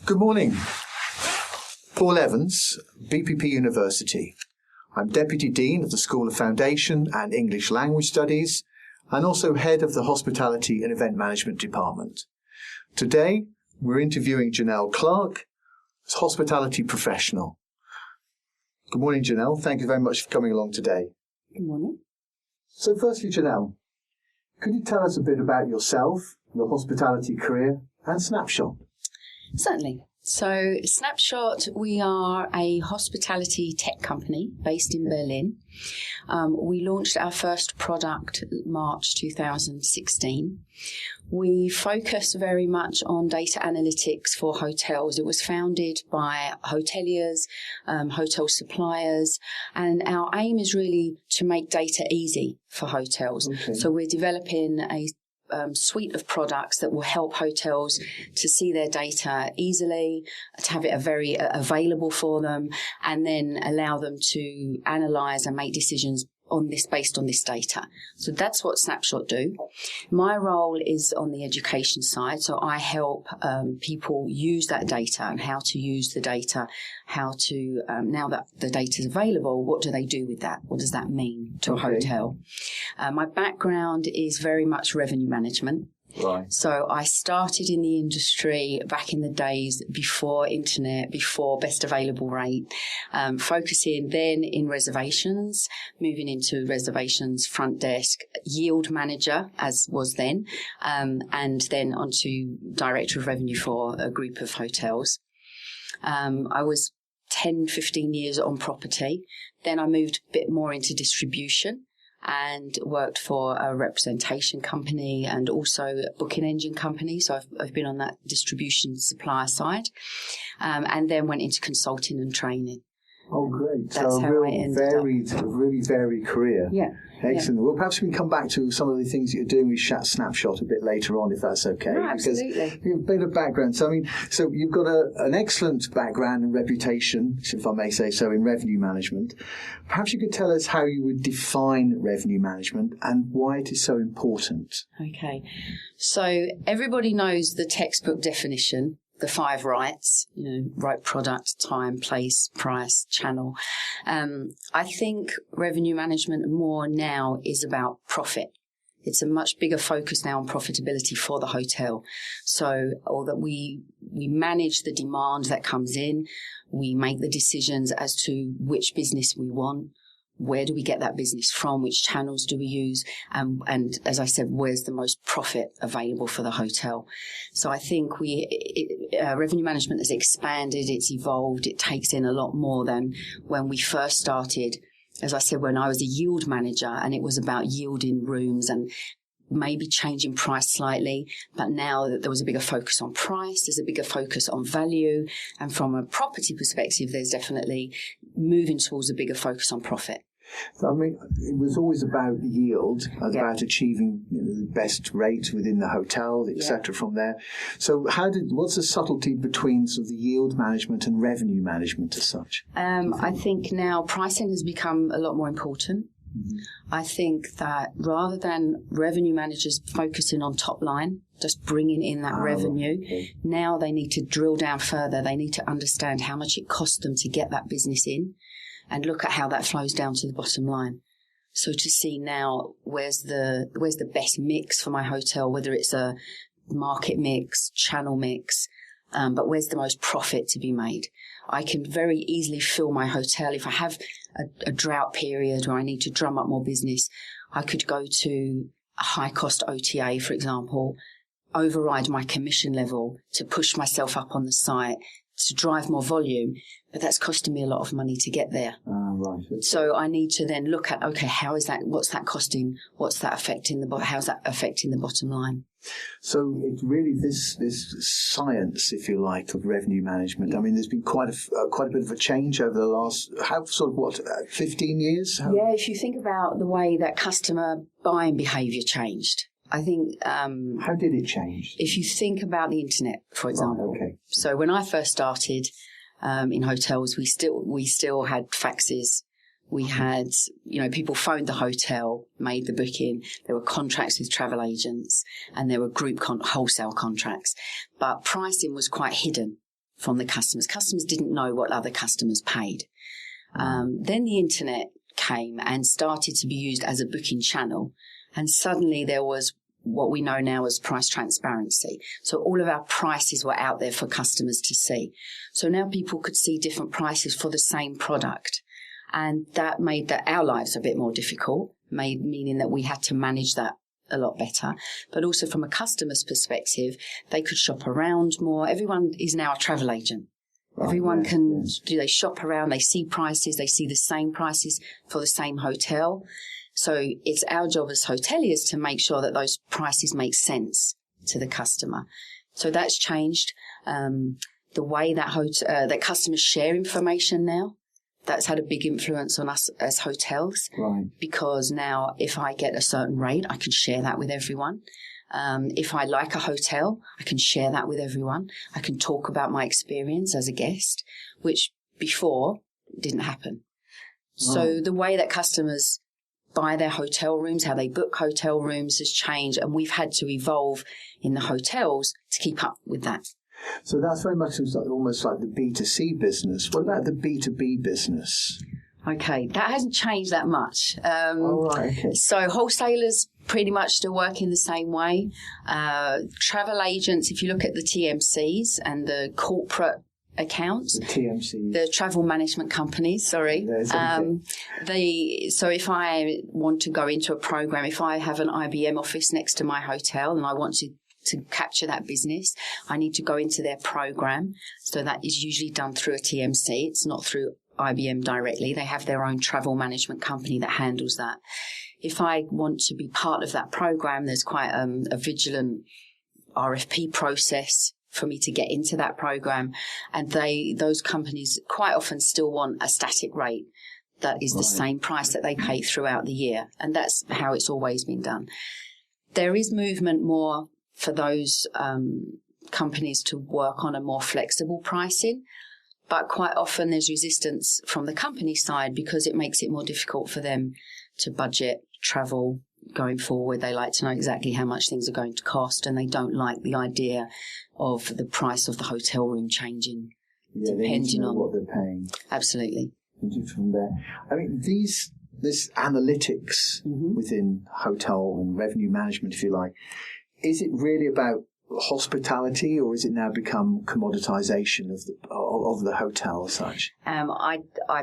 Good morning. Paul Evans, BPP University. I'm Deputy Dean of the School of Foundation and English Language Studies and also Head of the Hospitality and Event Management Department. Today, we're interviewing Janel Clark, as hospitality professional. Good morning, Janel. Thank you very much for coming along today. Good morning. So firstly, Janel, could you tell us a bit about yourself, your hospitality career and Snapshot? Certainly. So Snapshot, we are a hospitality tech company based in Berlin. We launched our first product March 2016. We focus very much on data analytics for hotels. It was founded by hoteliers, hotel suppliers, and our aim is really to make data easy for hotels. Okay. So we're developing a suite of products that will help hotels to see their data easily, to have it very available for them, and then allow them to analyse and make decisions based on this data. So that's what Snapshot do. My role is on the education side, so I help people use that data and how to use the data, how to, now that the data is available, what do they do with that? What does that mean to a hotel? My background is very much revenue management. Right. So I started in the industry back in the days before internet, before best available rate, focusing then in reservations, moving into reservations, front desk, yield manager, as was then, and then onto director of revenue for a group of hotels. I was 10, 15 years on property. Then I moved a bit more into distribution and worked for a representation company and also a booking engine company. So I've been on that distribution supplier side, and then went into consulting and training. Oh, great. That's so how I ended really varied career. Yeah. Excellent. Yeah. Well, perhaps we can come back to some of the things that you're doing with Snapshot a bit later on, if that's okay. No, absolutely. Because a bit of background. So you've got an excellent background and reputation, if I may say so, in revenue management. Perhaps you could tell us how you would define revenue management and why it is so important. Okay. So everybody knows the textbook definition. The 5 rights, right product, time, place, price, channel. I think revenue management more now is about profit. It's a much bigger focus now on profitability for the hotel. Or that we manage the demand that comes in. We make the decisions as to which business we want. Where do we get that business from? Which channels do we use? And as I said, where's the most profit available for the hotel? So I think revenue management has expanded, it's evolved, it takes in a lot more than when we first started. As I said, when I was a yield manager, and it was about yielding rooms and maybe changing price slightly, but now that there was a bigger focus on price, there's a bigger focus on value, and from a property perspective, there's definitely moving towards a bigger focus on profit. So, it was always about yield, about achieving the best rate within the hotel, etc. From there. So what's the subtlety between sort of the yield management and revenue management as such? I think now pricing has become a lot more important. Mm-hmm. I think that rather than revenue managers focusing on top line, just bringing in that revenue, now they need to drill down further. They need to understand how much it costs them to get that business in and look at how that flows down to the bottom line. So to see now where's the best mix for my hotel, whether it's a market mix, channel mix, but where's the most profit to be made? I can very easily fill my hotel. If I have a drought period where I need to drum up more business, I could go to a high-cost OTA, for example, override my commission level to push myself up on the site to drive more volume, but that's costing me a lot of money to get there. Right. So I need to then look at, okay, what's that costing? What's that affecting how's that affecting the bottom line? So it's really this science, if you like, of revenue management. There's been quite a bit of a change over the last 15 years? Yeah, if you think about the way that customer buying behaviour changed. I think... how did it change? If you think about the internet, for example. Okay. So when I first started in hotels, we still had faxes. We had, people phoned the hotel, made the booking. There were contracts with travel agents and there were group wholesale contracts. But pricing was quite hidden. from the customers. Customers didn't know what other customers paid. Then the internet came and started to be used as a booking channel. And suddenly there was what we know now as price transparency. So all of our prices were out there for customers to see. So now people could see different prices for the same product. And that made our lives a bit more difficult, meaning that we had to manage that a lot better. But also from a customer's perspective, they could shop around more. Everyone is now a travel agent. Right, everyone can they shop around, they see prices, they see the same prices for the same hotel. So it's our job as hoteliers to make sure that those prices make sense to the customer. So that's changed. The way that customers share information now, that's had a big influence on us as hotels. Right. Because now if I get a certain rate, I can share that with everyone. If I like a hotel, I can share that with everyone. I can talk about my experience as a guest, which before didn't happen. Right. So the way that customers buy their hotel rooms, how they book hotel rooms has changed, and we've had to evolve in the hotels to keep up with that. So that's very much almost like the B2C business. What about the B2B business? Okay, that hasn't changed that much. Okay. So wholesalers pretty much still work in the same way. Travel agents, if you look at the TMCs and the corporate accounts, the travel management companies, so if I want to go into a program, if I have an IBM office next to my hotel and I want to capture that business, I need to go into their program. So that is usually done through a TMC. It's not through IBM directly. They have their own travel management company that handles that. If I want to be part of that program, there's quite a vigilant RFP process for me to get into that program. And those companies quite often still want a static rate that is the same price that they pay throughout the year. And that's how it's always been done. There is movement more for those companies to work on a more flexible pricing. But quite often there's resistance from the company side because it makes it more difficult for them to budget travel going forward. They like to know exactly how much things are going to cost, and they don't like the idea of the price of the hotel room changing depending on what they're paying. Absolutely. From there, I mean, this analytics within hotel and revenue management, if you like, is it really about hospitality, or is it now become commoditization of the hotel as such? I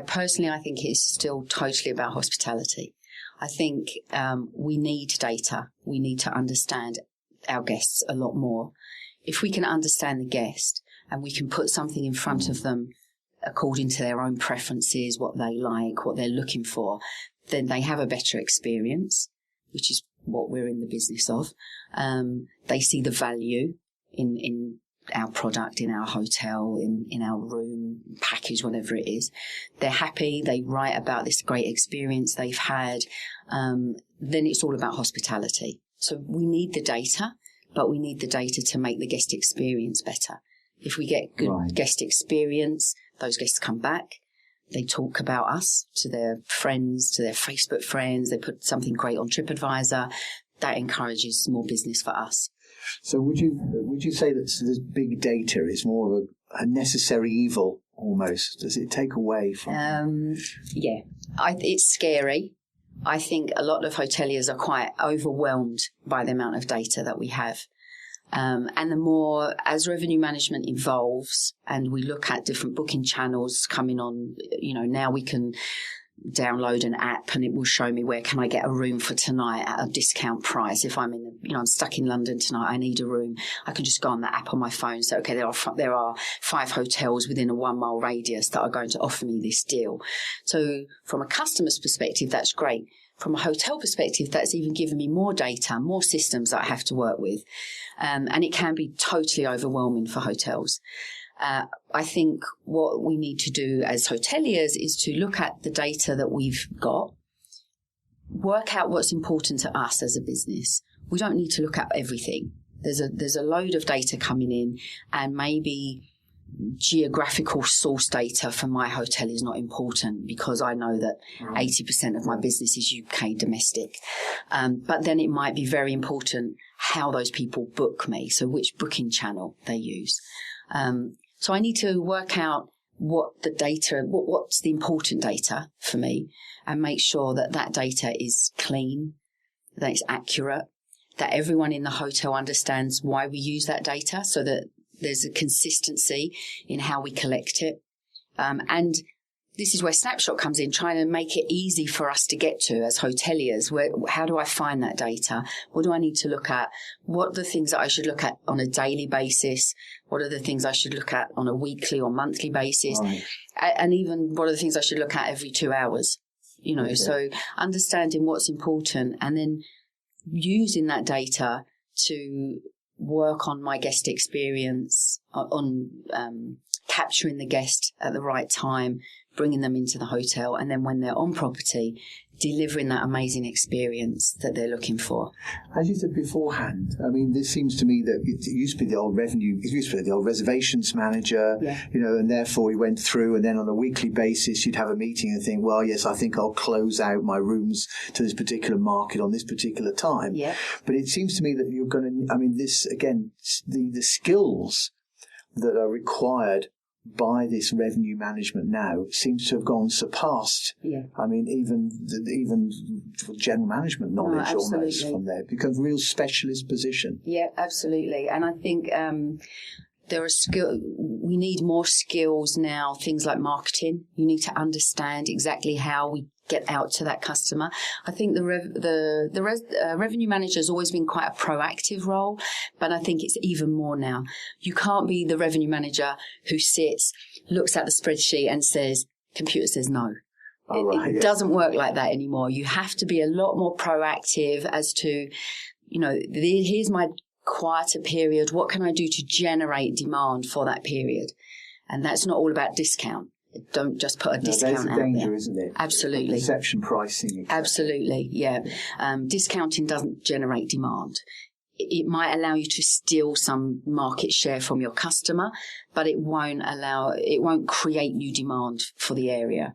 personally, I think it's still totally about hospitality. I think we need data. We need to understand our guests a lot more. If we can understand the guest and we can put something in front of them according to their own preferences, what they like, what they're looking for, then they have a better experience, which is what we're in the business of. They see the value in our product, in our hotel, in our room, package, whatever it is. They're happy. They write about this great experience they've had. Then it's all about hospitality. So we need the data, but we need the data to make the guest experience better. If we get good guest experience, those guests come back. They talk about us to their friends, to their Facebook friends. They put something great on TripAdvisor. That encourages more business for us. So would you say that this big data is more of a necessary evil almost? Does it take away from? Yeah, it's scary. I think a lot of hoteliers are quite overwhelmed by the amount of data that we have. And the more, as revenue management evolves and we look at different booking channels coming on, now we can download an app and it will show me where can I get a room for tonight at a discount price. If I'm I'm stuck in London tonight, I need a room. I can just go on that app on my phone and say, okay, there are 5 hotels within a 1 mile radius that are going to offer me this deal. So from a customer's perspective, that's great. From a hotel perspective, that's even given me more data, more systems that I have to work with. And it can be totally overwhelming for hotels. I think what we need to do as hoteliers is to look at the data that we've got, work out what's important to us as a business. We don't need to look at everything. There's a load of data coming in, and maybe geographical source data for my hotel is not important because I know that 80% of my business is UK domestic. But then it might be very important how those people book me, so which booking channel they use. So I need to work out what the data, what's the important data for me, and make sure that that data is clean, that it's accurate, that everyone in the hotel understands why we use that data, so that there's a consistency in how we collect it. And this is where Snapshot comes in, trying to make it easy for us to get to as hoteliers. How do I find that data? What do I need to look at? What are the things that I should look at on a daily basis? What are the things I should look at on a weekly or monthly basis? Right. And even what are the things I should look at every 2 hours? Okay. So understanding what's important and then using that data to work on my guest experience, on capturing the guest at the right time, bringing them into the hotel, and then when they're on property, delivering that amazing experience that they're looking for. As you said beforehand, I mean, this seems to me that it used to be the old reservations manager, and therefore he went through, and then on a weekly basis you'd have a meeting and think, well, yes, I think I'll close out my rooms to this particular market on this particular time. Yeah. But it seems to me that you're going to, I mean, this, again, the skills that are required by this revenue management now seems to have gone surpassed. Yeah. I mean, even for general management knowledge almost from there. It becomes a real specialist position. Yeah, absolutely. And I think we need more skills now, things like marketing. You need to understand exactly how we get out to that customer. I think the revenue manager has always been quite a proactive role, but I think it's even more now. You can't be the revenue manager who sits, looks at the spreadsheet and says, computer says no. It doesn't work like that anymore. You have to be a lot more proactive as to, here's my quieter period. What can I do to generate demand for that period? And that's not all about discount. Don't just put a discount out there. There's a danger, isn't it? Absolutely. Perception pricing. Exactly. Absolutely, yeah. Discounting doesn't generate demand. It might allow you to steal some market share from your customer, but it won't create new demand for the area.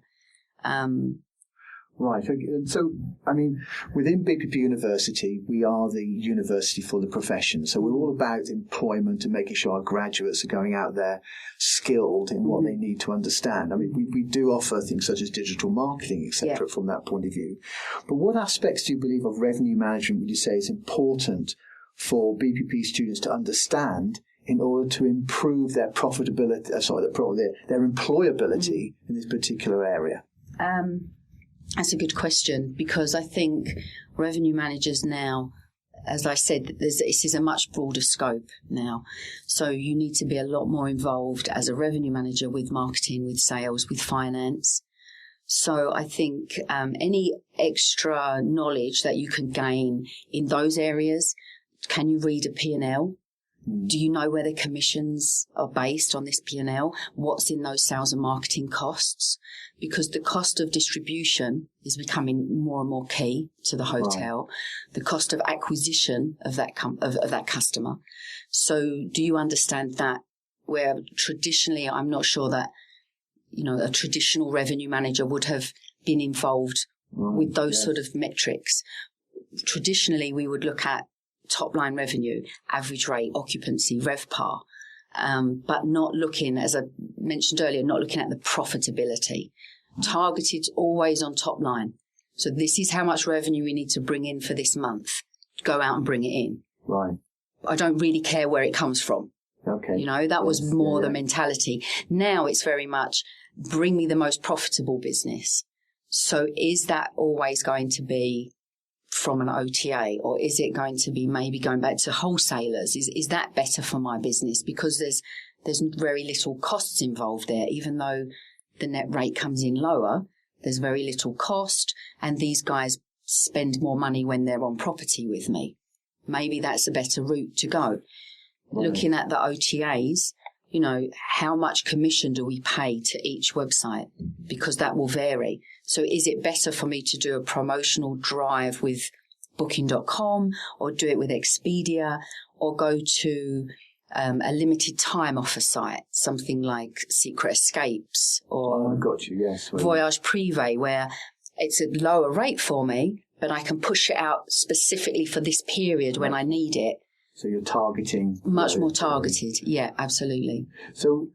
Right. So, I mean, within BPP University, we are the university for the profession. So we're all about employment and making sure our graduates are going out there skilled in what they need to understand. I mean, we do offer things such as digital marketing, etc., from that point of view. But what aspects do you believe of revenue management would you say is important for BPP students to understand in order to improve their profitability, their employability in this particular area? That's a good question, because I think revenue managers now, as I said, this is a much broader scope now. So you need to be a lot more involved as a revenue manager with marketing, with sales, with finance. So I think any extra knowledge that you can gain in those areas, can you read a P&L? Do you know where the commissions are based on this P&L? What's in those sales and marketing costs? Because the cost of distribution is becoming more and more key to the hotel. Right. The cost of acquisition of that of that customer. So do you understand that? Where traditionally, I'm not sure that a traditional revenue manager would have been involved with those sort of metrics. Traditionally, we would look at top line revenue, average rate, occupancy, RevPAR, but not looking, as I mentioned earlier, not looking at the profitability. Targeted always on top line. So this is how much revenue we need to bring in for this month. Go out and bring it in. Right. I don't really care where it comes from. Okay. That was more the mentality. Now it's very much bring me the most profitable business. So is that always going to be from an OTA, or is it going to be maybe going back to wholesalers? Is that better for my business? Because there's very little costs involved there, even though the net rate comes in lower, there's very little cost, and these guys spend more money when they're on property with me. Maybe that's a better route to go. Right. Looking at the OTAs, how much commission do we pay to each website? Because that will vary. So is it better for me to do a promotional drive with Booking.com, or do it with Expedia, or go to a limited time offer site, something like Secret Escapes or I got you, yes. Voyage Privé, where it's a lower rate for me, but I can push it out specifically for this period when I need it. So you're targeting... Much more targeted, yeah, absolutely. So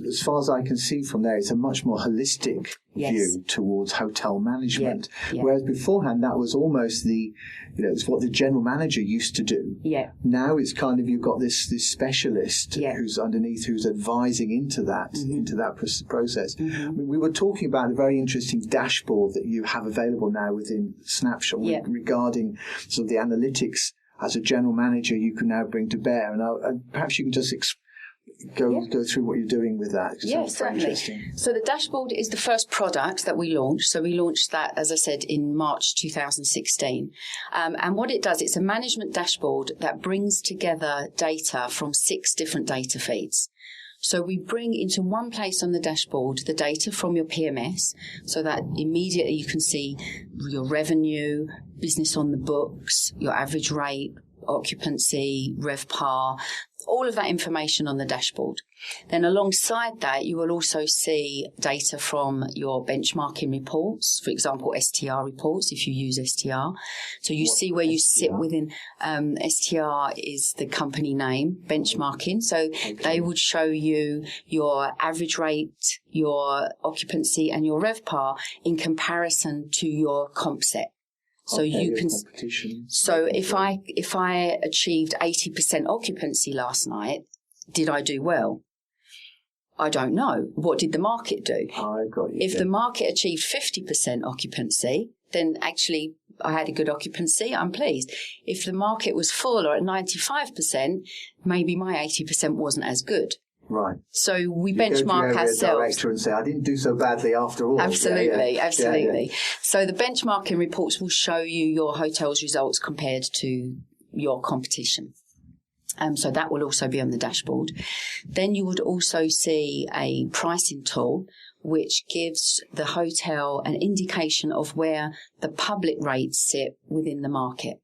as far as I can see from there, it's a much more holistic view towards hotel management. Yeah. Whereas beforehand, that was almost it's what the general manager used to do. Yeah. Now it's kind of, you've got this specialist who's underneath, who's advising into that process. Mm-hmm. I mean, we were talking about a very interesting dashboard that you have available now within Snapshot regarding sort of the analytics as a general manager you can now bring to bear. And perhaps you can just go through what you're doing with that. Yes, certainly. So the dashboard is the first product that we launched. So we launched that, as I said, in March 2016. And what it does, it's a management dashboard that brings together data from 6 different data feeds. So we bring into one place on the dashboard the data from your PMS, so that immediately you can see your revenue, business on the books, your average rate, occupancy, RevPAR, all of that information on the dashboard. Then alongside that, you will also see data from your benchmarking reports, for example, STR reports, if you use STR. So you see where you sit within, STR is the company name, benchmarking. So they would show you your average rate, your occupancy and your RevPAR in comparison to your comp set. So you can. So if I achieved 80% occupancy last night, did I do well? I don't know. What did the market do? I got you. If the market achieved 50% occupancy, then actually I had a good occupancy. I'm pleased. If the market was full or at 95%, maybe my 80% wasn't as good. Right. So we benchmark ourselves. Director and say, I didn't do so badly after all. Absolutely, absolutely. Yeah. So the benchmarking reports will show you your hotel's results compared to your competition. So that will also be on the dashboard. Then you would also see a pricing tool which gives the hotel an indication of where the public rates sit within the market.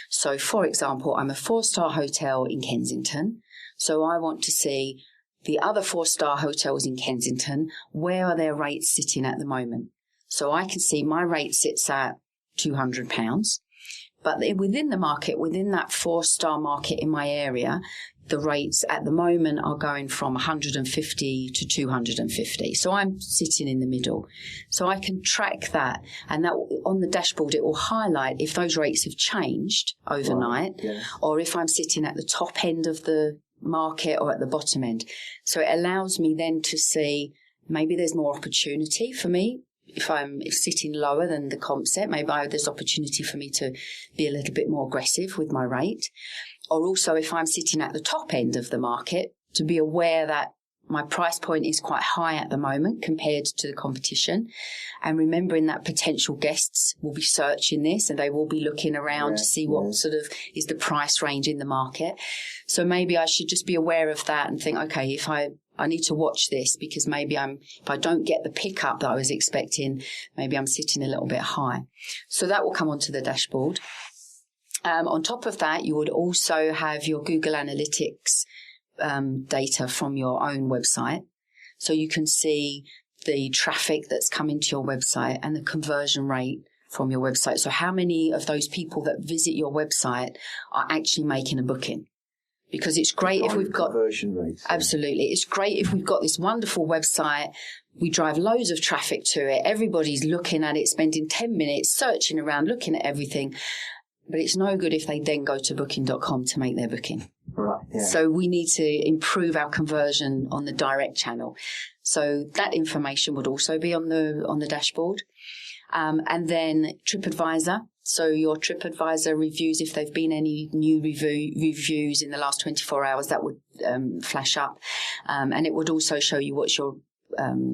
So, for example, I'm a 4-star hotel in Kensington, so I want to see the other 4-star hotels in Kensington, where are their rates sitting at the moment? So I can see my rate sits at £200, but within the market, within that 4-star market in my area, the rates at the moment are going from 150 to 250. So I'm sitting in the middle. So I can track that, and that on the dashboard, it will highlight if those rates have changed overnight, or if I'm sitting at the top end of the market or at the bottom end. So it allows me then to see maybe there's more opportunity for me. If I'm sitting lower than the comp set, maybe there's opportunity for me to be a little bit more aggressive with my rate. Or also if I'm sitting at the top end of the market, to be aware that my price point is quite high at the moment compared to the competition. And remembering that potential guests will be searching this and they will be looking around to see what sort of is the price range in the market. So maybe I should just be aware of that and think, okay, if I need to watch this because maybe if I don't get the pickup that I was expecting, maybe I'm sitting a little bit high. So that will come onto the dashboard. On top of that, you would also have your Google Analytics data from your own website. So you can see the traffic that's coming to your website and the conversion rate from your website. So how many of those people that visit your website are actually making a booking? Because it's great if we've got conversion rates. Absolutely. It's great if we've got this wonderful website. We drive loads of traffic to it. Everybody's looking at it, spending 10 minutes searching around, looking at everything. But it's no good if they then go to booking.com to make their booking. Right. Yeah. So we need to improve our conversion on the direct channel. So that information would also be on the dashboard. And then TripAdvisor. So your TripAdvisor reviews, if there've been any new reviews in the last 24 hours, that would flash up. And it would also show you what's your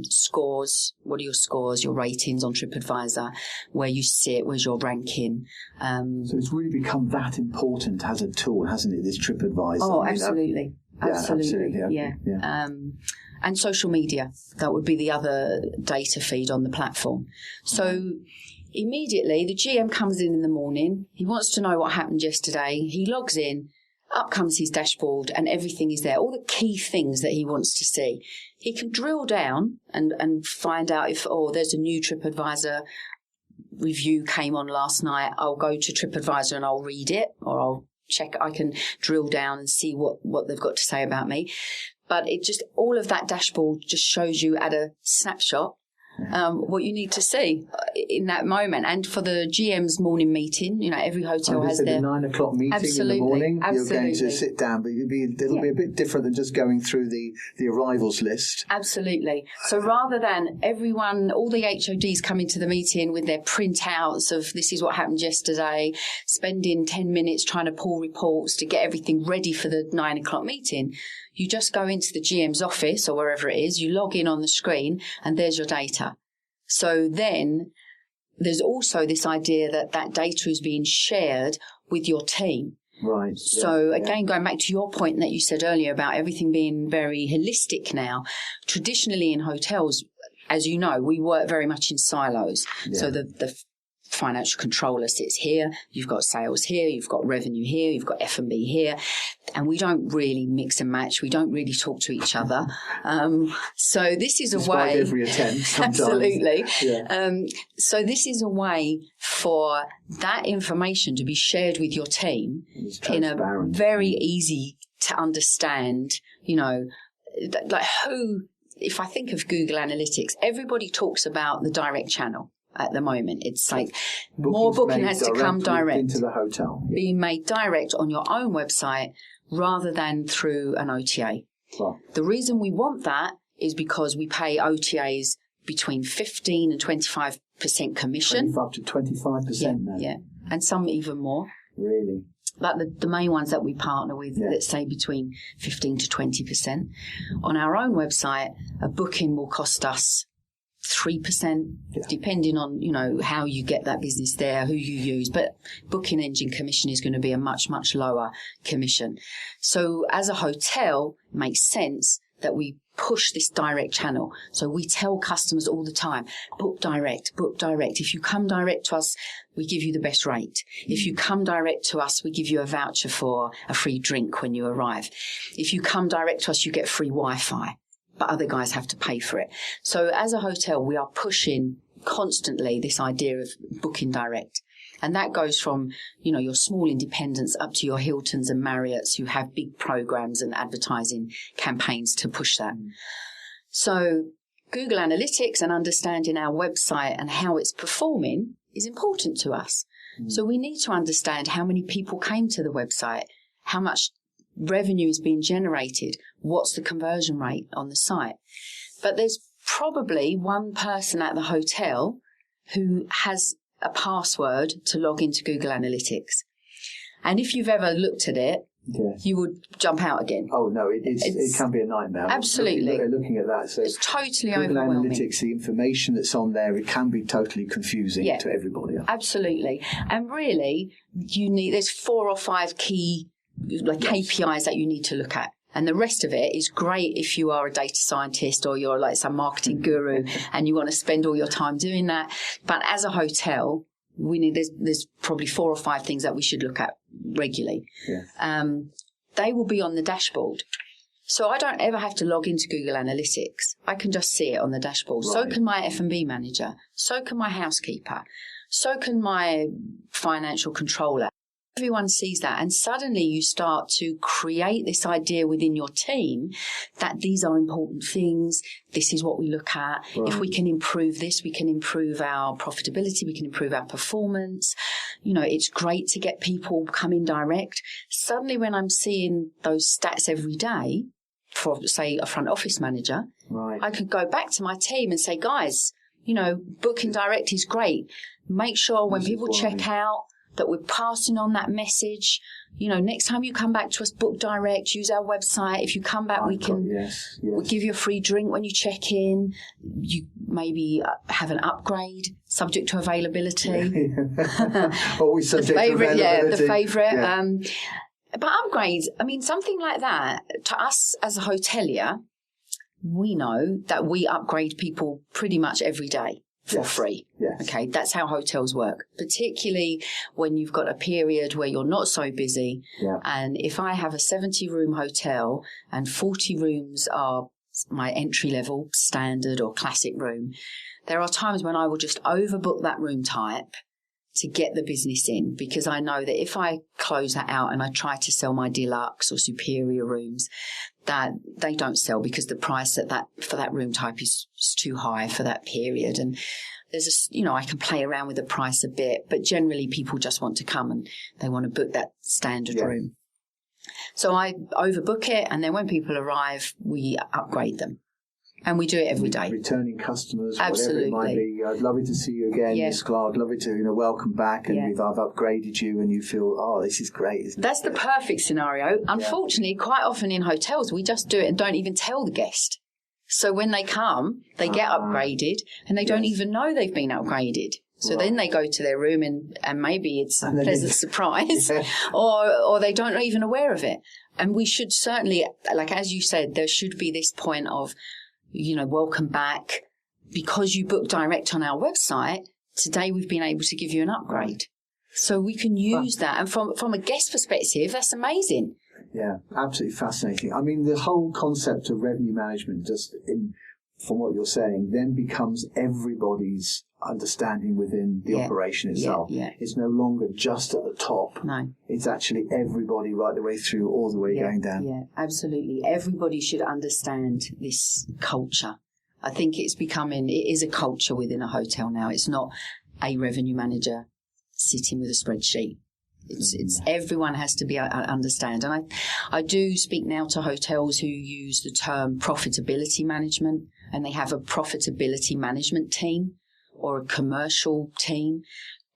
scores, what are your scores, your ratings on TripAdvisor, where you sit, where's your ranking. So it's really become that important as a tool, hasn't it, this TripAdvisor? Oh, absolutely. Absolutely. Yeah. And social media, that would be the other data feed on the platform. So immediately the GM comes in the morning, he wants to know what happened yesterday, he logs in, up comes his dashboard and everything is there, all the key things that he wants to see. He can drill down and find out if, there's a new TripAdvisor review came on last night. I'll go to TripAdvisor and I'll read it, or I'll I can drill down and see what they've got to say about me. But all of that dashboard just shows you at a snapshot what you need to see in that moment. And for the GM's morning meeting, every hotel has their... the 9 o'clock meeting in the morning, you're going to sit down, but it'll be a bit different than just going through the arrivals list. Absolutely. So rather than all the HODs coming to the meeting with their printouts of this is what happened yesterday, spending 10 minutes trying to pull reports to get everything ready for the 9 o'clock meeting, you just go into the GM's office or wherever it is, you log in on the screen, and there's your data. So then there's also this idea that data is being shared with your team. Right. So again, going back to your point that you said earlier about everything being very holistic now, traditionally in hotels, as you know, we work very much in silos. Yeah. So the financial controller sits here, you've got sales here, you've got revenue here, you've got F&B here, and we don't really mix and match. We don't really talk to each other. So this is Despite a way... every attempt sometimes. Absolutely. Yeah. So this is a way for that information to be shared with your team in a very easy to understand, like if I think of Google Analytics, everybody talks about the direct channel. At the moment, it's like more booking has to come direct into the hotel, being made direct on your own website rather than through an OTA. Wow. The reason we want that is because we pay OTAs between 15 and 25% commission. Up to 25%. Yeah, and some even more. Really? Like the main ones that we partner with, let's say between 15 to 20%. On our own website, a booking will cost us 3%, depending on, how you get that business there, who you use. But booking engine commission is going to be a much, much lower commission. So as a hotel, it makes sense that we push this direct channel. So we tell customers all the time, book direct, book direct. If you come direct to us, we give you the best rate. If you come direct to us, we give you a voucher for a free drink when you arrive. If you come direct to us, you get free Wi-Fi. But other guys have to pay for it. So as a hotel, we are pushing constantly this idea of booking direct. And that goes from, your small independents up to your Hiltons and Marriotts who have big programs and advertising campaigns to push that. So Google Analytics and understanding our website and how it's performing is important to us. So we need to understand how many people came to the website, how much revenue is being generated, what's the conversion rate on the site. But there's probably one person at the hotel who has a password to log into Google Analytics. And if you've ever looked at it, you would jump out again. Oh, no, it can be a nightmare. Absolutely. Looking at that. So it's totally Google overwhelming. Analytics, the information that's on there, it can be totally confusing to everybody. Absolutely. And really, there's 4 or 5 key KPIs that you need to look at. And the rest of it is great if you are a data scientist or you're like some marketing guru and you want to spend all your time doing that. But as a hotel, there's probably 4 or 5 things that we should look at regularly. Yeah. They will be on the dashboard. So I don't ever have to log into Google Analytics. I can just see it on the dashboard. Right. So can my F&B manager. So can my housekeeper. So can my financial controller. Everyone sees that, and suddenly you start to create this idea within your team that these are important things. This is what we look at. Right. If we can improve this, we can improve our profitability, we can improve our performance. It's great to get people coming direct. Suddenly when I'm seeing those stats every day for, say, a front office manager, right, I could go back to my team and say, guys, booking direct is great. Make sure when people check out, that we're passing on that message. Next time you come back to us, book direct, use our website. If you come back, we'll give you a free drink when you check in. You maybe have an upgrade subject to availability. Always subject to availability. Yeah, the favourite. Yeah. But upgrades, something like that, to us as a hotelier, we know that we upgrade people pretty much every day. For free. Yes. Okay, that's how hotels work, particularly when you've got a period where you're not so busy. Yeah. And if I have a 70-room hotel and 40 rooms are my entry-level standard or classic room, there are times when I will just overbook that room type to get the business in, because I know that if I close that out and I try to sell my deluxe or superior rooms, that they don't sell because the price for that room type is too high for that period. And there's I can play around with the price a bit, but generally people just want to come and they want to book that standard room. So I overbook it, and then when people arrive, we upgrade them. And we do it every day. Returning customers, absolutely. Whatever it might be. I'd love it to see you again, Miss Clark. Love it to, welcome back, and I've upgraded you, and you feel, this is great, isn't it? That's the perfect scenario. Unfortunately, quite often in hotels, we just do it and don't even tell the guest. So when they come, they get upgraded, and they don't even know they've been upgraded. So then they go to their room, and maybe it's a pleasant surprise, or they don't even aware of it. And we should certainly, like as you said, there should be this point of, welcome back. Because you book direct on our website, today we've been able to give you an upgrade. So we can use that. And from a guest perspective, that's amazing. Yeah, absolutely fascinating. I mean, the whole concept of revenue management, from what you're saying, then becomes everybody's understanding within the operation itself. It's no longer just at the top. No. It's actually everybody right the way through, all the way going down. Yeah, absolutely. Everybody should understand this culture. I think it is a culture within a hotel now. It's not a revenue manager sitting with a spreadsheet. It's everyone has to be understand. And I do speak now to hotels who use the term profitability management, and they have a profitability management team or a commercial team,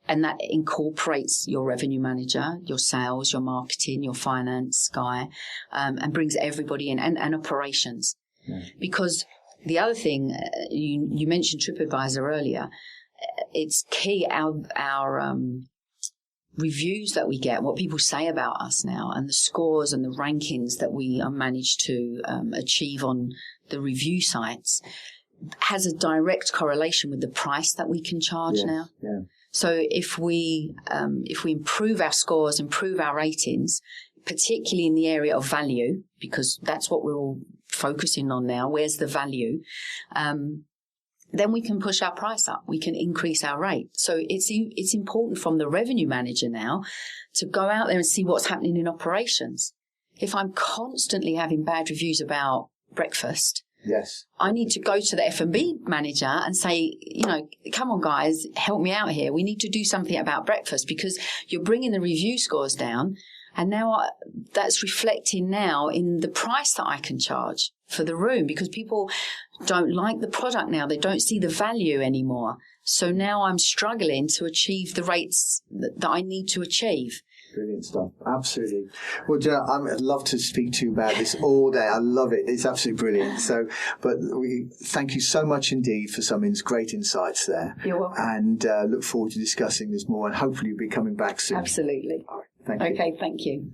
and that incorporates your revenue manager, your sales, your marketing, your finance guy, and brings everybody in, and operations. Yeah. Because the other thing, you mentioned TripAdvisor earlier, it's key, our reviews that we get, what people say about us now, and the scores and the rankings that we manage to achieve on the review sites has a direct correlation with the price that we can charge now. Yeah. So if we improve our scores, improve our ratings, particularly in the area of value, because that's what we're all focusing on now, where's the value, then we can push our price up. We can increase our rate. So it's important from the revenue manager now to go out there and see what's happening in operations. If I'm constantly having bad reviews about breakfast, I need to go to the F&B manager and say, come on, guys, help me out here. We need to do something about breakfast because you're bringing the review scores down. And now that's reflecting now in the price that I can charge for the room, because people don't like the product now. They don't see the value anymore. So now I'm struggling to achieve the rates that I need to achieve. Brilliant stuff. Absolutely. Well, Janel, I'd love to speak to you about this all day. I love it. It's absolutely brilliant. But we thank you so much indeed for some great insights there. You're welcome. And look forward to discussing this more, and hopefully you'll be coming back soon. Absolutely. All right. Thank you. Okay, thank you.